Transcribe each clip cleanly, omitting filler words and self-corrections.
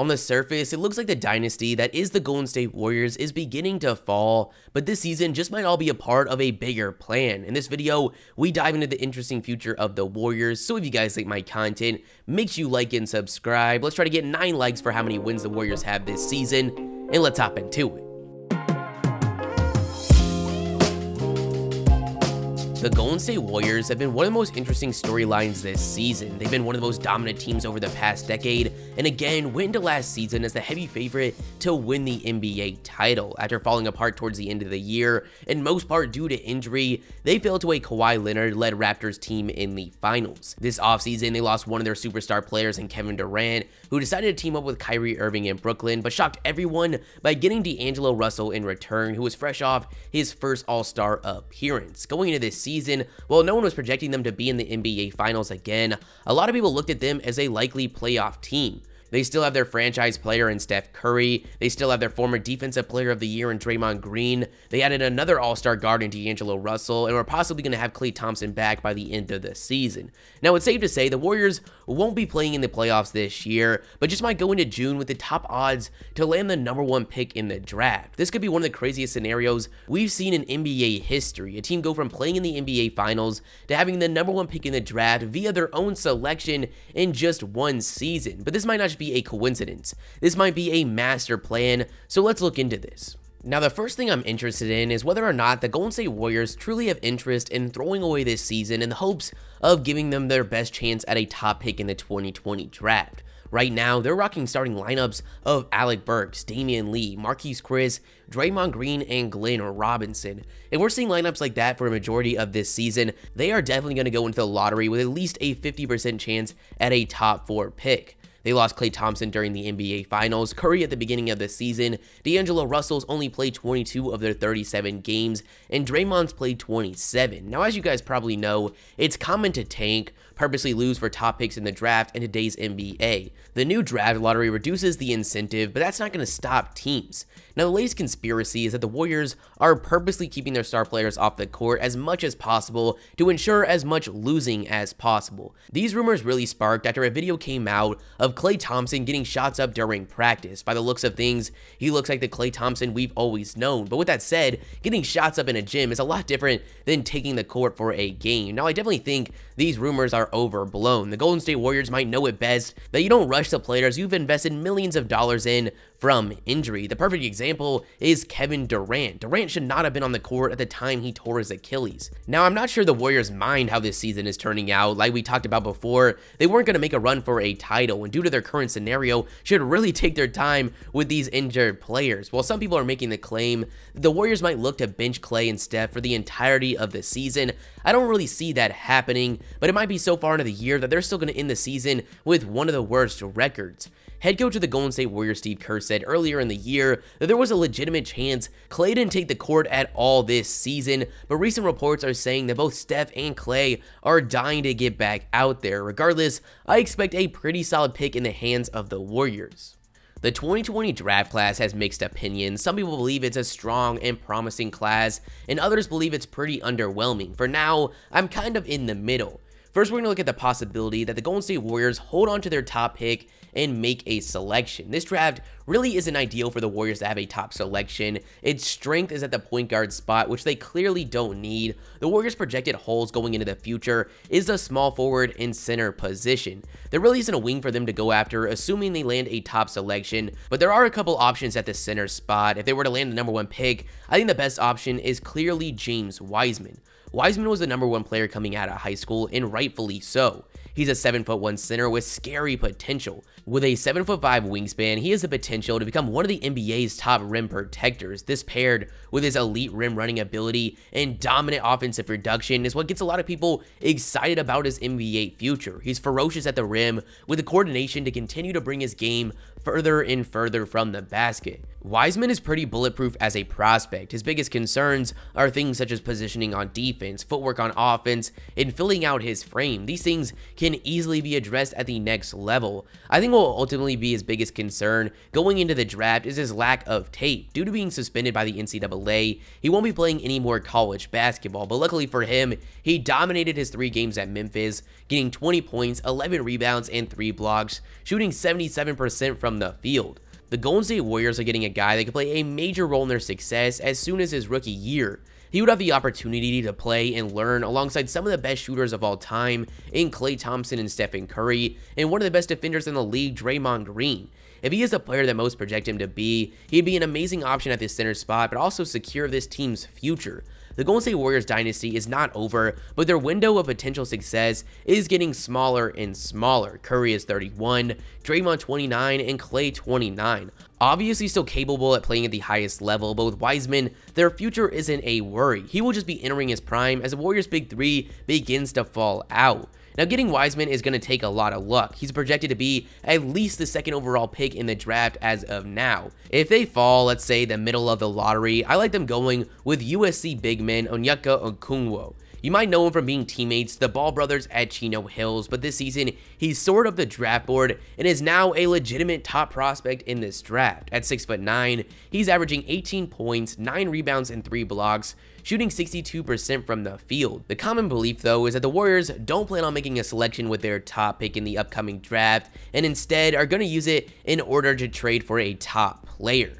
On the surface, it looks like the dynasty that is the Golden State Warriors is beginning to fall, but this season just might all be a part of a bigger plan. In this video, we dive into the interesting future of the Warriors, so if you guys like my content, make sure you like and subscribe. Let's try to get 9 likes for how many wins the Warriors have this season, and let's hop into it. The Golden State Warriors have been one of the most interesting storylines this season. They've been one of the most dominant teams over the past decade, and again went into last season as the heavy favorite to win the NBA title. After falling apart towards the end of the year, in most part due to injury, they fell to a Kawhi Leonard-led Raptors team in the finals. This offseason, they lost one of their superstar players in Kevin Durant, who decided to team up with Kyrie Irving in Brooklyn, but shocked everyone by getting D'Angelo Russell in return, who was fresh off his first All-Star appearance. Going into this season, while no one was projecting them to be in the NBA Finals again, a lot of people looked at them as a likely playoff team. They still have their franchise player in Steph Curry. They still have their former Defensive Player of the Year in Draymond Green. They added another All-Star guard in D'Angelo Russell, and we're possibly going to have Klay Thompson back by the end of the season. Now, it's safe to say the Warriors won't be playing in the playoffs this year, but just might go into June with the top odds to land the #1 pick in the draft. This could be one of the craziest scenarios we've seen in NBA history. A team go from playing in the NBA Finals to having the #1 pick in the draft via their own selection in just one season. But this might not just be a coincidence. This might be a master plan, so let's look into this. Now, the first thing I'm interested in is whether or not the Golden State Warriors truly have interest in throwing away this season in the hopes of giving them their best chance at a top pick in the 2020 draft. Right now, they're rocking starting lineups of Alec Burks, Damian Lee, Marquese Chriss, Draymond Green, and Glenn Robinson. If we're seeing lineups like that for a majority of this season, they are definitely going to go into the lottery with at least a 50% chance at a top 4 pick. They lost Klay Thompson during the NBA Finals, Curry at the beginning of the season, D'Angelo Russell's only played 22 of their 37 games, and Draymond's played 27. Now, as you guys probably know, it's common to tank, purposely lose for top picks in the draft in today's NBA. The new draft lottery reduces the incentive, but that's not going to stop teams. Now, the latest conspiracy is that the Warriors are purposely keeping their star players off the court as much as possible to ensure as much losing as possible. These rumors really sparked after a video came out of Klay Thompson getting shots up during practice. By the looks of things, he looks like the Klay Thompson we've always known. But with that said, getting shots up in a gym is a lot different than taking the court for a game. Now, I definitely think these rumors are overblown. The Golden State Warriors might know it best that you don't rush the players you've invested millions of dollars in from injury. The perfect example is Kevin Durant. Durant should not have been on the court at the time he tore his Achilles. Now, I'm not sure the Warriors mind how this season is turning out. Like we talked about before, they weren't going to make a run for a title, and due to their current scenario, should really take their time with these injured players. While some people are making the claim that the Warriors might look to bench Klay and Steph for the entirety of the season, I don't really see that happening, but it might be so far into the year that they're still going to end the season with one of the worst records. Head coach of the Golden State Warriors, Steve Kerr, said earlier in the year that there was a legitimate chance Klay didn't take the court at all this season, but recent reports are saying that both Steph and Klay are dying to get back out there. Regardless, I expect a pretty solid pick in the hands of the Warriors. The 2020 draft class has mixed opinions. Some people believe it's a strong and promising class, and others believe it's pretty underwhelming. For now, I'm kind of in the middle. First, we're going to look at the possibility that the Golden State Warriors hold on to their top pick and make a selection. This draft really isn't ideal for the Warriors to have a top selection. Its strength is at the point guard spot, which they clearly don't need. The Warriors' projected holes going into the future is the small forward and center position. There really isn't a wing for them to go after, assuming they land a top selection, but there are a couple options at the center spot. If they were to land the #1 pick, I think the best option is clearly James Wiseman. Wiseman was the #1 player coming out of high school, and rightfully so. He's a 7'1" center with scary potential. With a 7'5" wingspan, he has the potential to become one of the NBA's top rim protectors. This paired with his elite rim running ability and dominant offensive production is what gets a lot of people excited about his NBA future. He's ferocious at the rim with the coordination to continue to bring his game further and further from the basket. Wiseman is pretty bulletproof as a prospect. His biggest concerns are things such as positioning on defense, footwork on offense, and filling out his frame. These things can easily be addressed at the next level. I think we'll will ultimately be his biggest concern going into the draft is his lack of tape. Due to being suspended by the NCAA, he won't be playing any more college basketball, but luckily for him, he dominated his 3 games at Memphis, getting 20 points, 11 rebounds, and 3 blocks, shooting 77% from the field. The Golden State Warriors are getting a guy that could play a major role in their success as soon as his rookie year. He would have the opportunity to play and learn alongside some of the best shooters of all time in Klay Thompson and Stephen Curry, and one of the best defenders in the league, Draymond Green. If he is the player that most project him to be, he'd be an amazing option at this center spot, but also secure this team's future. The Golden State Warriors dynasty is not over, but their window of potential success is getting smaller and smaller. Curry is 31, Draymond 29, and Klay 29. Obviously still capable at playing at the highest level, but with Wiseman, their future isn't a worry. He will just be entering his prime as the Warriors' big 3 begins to fall out. Now, getting Wiseman is going to take a lot of luck. He's projected to be at least the 2nd overall pick in the draft as of now. If they fall, let's say, the middle of the lottery, I like them going with USC big man Onyeka Okongwu. You might know him from being teammates to the Ball brothers at Chino Hills, but this season, he's soared up the draft board and is now a legitimate top prospect in this draft. At 6'9", he's averaging 18 points, 9 rebounds, and 3 blocks, shooting 62% from the field. The common belief, though, is that the Warriors don't plan on making a selection with their top pick in the upcoming draft, and instead are going to use it in order to trade for a top player.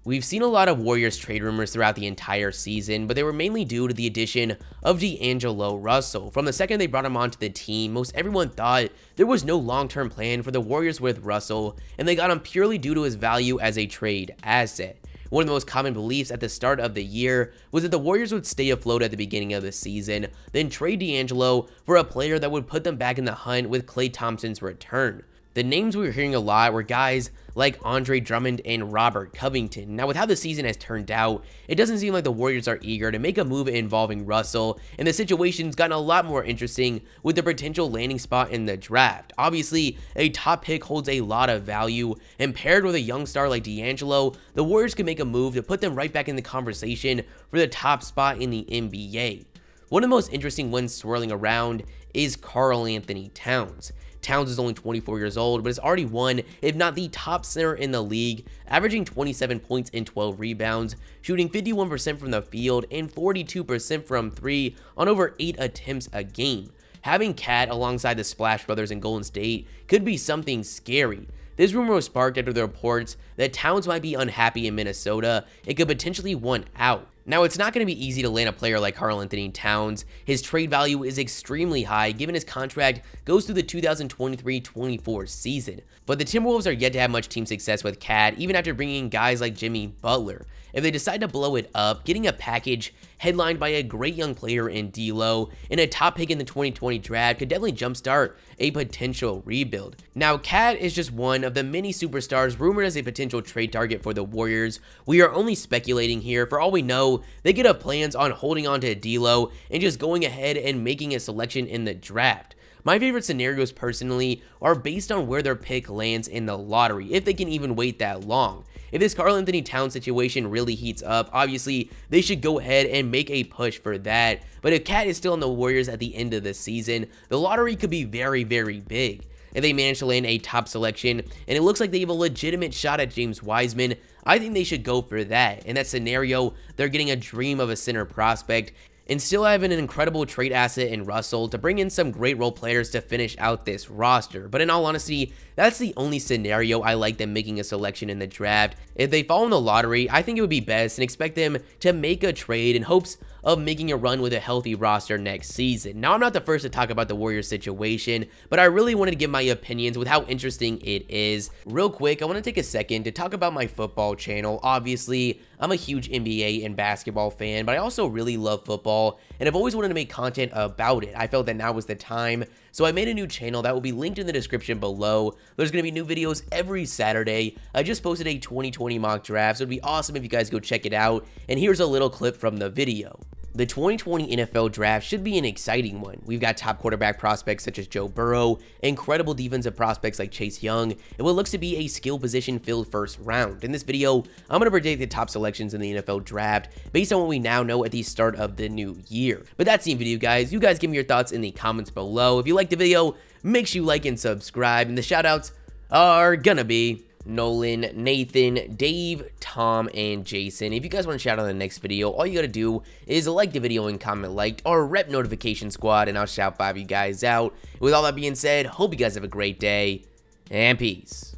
We've seen a lot of Warriors trade rumors throughout the entire season, but they were mainly due to the addition of D'Angelo Russell. From the second they brought him onto the team, most everyone thought there was no long-term plan for the Warriors with Russell, and they got him purely due to his value as a trade asset. One of the most common beliefs at the start of the year was that the Warriors would stay afloat at the beginning of the season, then trade D'Angelo for a player that would put them back in the hunt with Klay Thompson's return. The names we were hearing a lot were guys like Andre Drummond and Robert Covington. Now, with how the season has turned out, it doesn't seem like the Warriors are eager to make a move involving Russell, and the situation's gotten a lot more interesting with the potential landing spot in the draft. Obviously, a top pick holds a lot of value, and paired with a young star like D'Angelo, the Warriors can make a move to put them right back in the conversation for the top spot in the NBA. One of the most interesting ones swirling around is Karl-Anthony Towns. Towns is only 24 years old, but has already won, if not the top center in the league, averaging 27 points and 12 rebounds, shooting 51% from the field and 42% from 3 on over 8 attempts a game. Having Cat alongside the Splash Brothers in Golden State could be something scary. This rumor was sparked after the reports that Towns might be unhappy in Minnesota and could potentially want out. Now, it's not going to be easy to land a player like Karl-Anthony Towns. His trade value is extremely high given his contract goes through the 2023-24 season. But the Timberwolves are yet to have much team success with Cat, even after bringing in guys like Jimmy Butler. If they decide to blow it up, getting a package headlined by a great young player in D'Lo and a top pick in the 2020 draft could definitely jumpstart a potential rebuild. Now, Cat is just one of the many superstars rumored as a potential trade target for the Warriors. We are only speculating here. For all we know, they could have plans on holding on to D'Lo and just going ahead and making a selection in the draft. My favorite scenarios personally are based on where their pick lands in the lottery, if they can even wait that long. If this Karl-Anthony Towns situation really heats up, obviously they should go ahead and make a push for that. But if Cat is still on the Warriors at the end of the season, the lottery could be very, very big. If they manage to land a top selection, and it looks like they have a legitimate shot at James Wiseman, I think they should go for that. In that scenario, they're getting a dream of a center prospect, and still having an incredible trade asset in Russell to bring in some great role players to finish out this roster. But in all honesty, that's the only scenario I like them making a selection in the draft. If they fall in the lottery, I think it would be best and expect them to make a trade in hopes of making a run with a healthy roster next season. Now, I'm not the first to talk about the Warriors situation, but I really wanted to give my opinions with how interesting it is. Real quick, I want to take a second to talk about my football channel. Obviously, I'm a huge NBA and basketball fan, but I also really love football, and I've always wanted to make content about it. I felt that now was the time, so I made a new channel that will be linked in the description below. There's going to be new videos every Saturday. I just posted a 2020 mock draft, so it'd be awesome if you guys go check it out, and here's a little clip from the video. The 2020 NFL Draft should be an exciting one. We've got top quarterback prospects such as Joe Burrow, incredible defensive prospects like Chase Young, and what looks to be a skill position filled first round. In this video, I'm going to predict the top selections in the NFL Draft based on what we now know at the start of the new year. But that's the video, guys. You guys give me your thoughts in the comments below. If you liked the video, make sure you like and subscribe. And the shoutouts, are gonna be Nolan, Nathan, Dave, Tom, and Jason. If you guys want to shout out in the next video, all you gotta do is like the video and comment liked or rep notification squad, and I'll shout 5 of you guys out. With all that being said, hope you guys have a great day, and peace.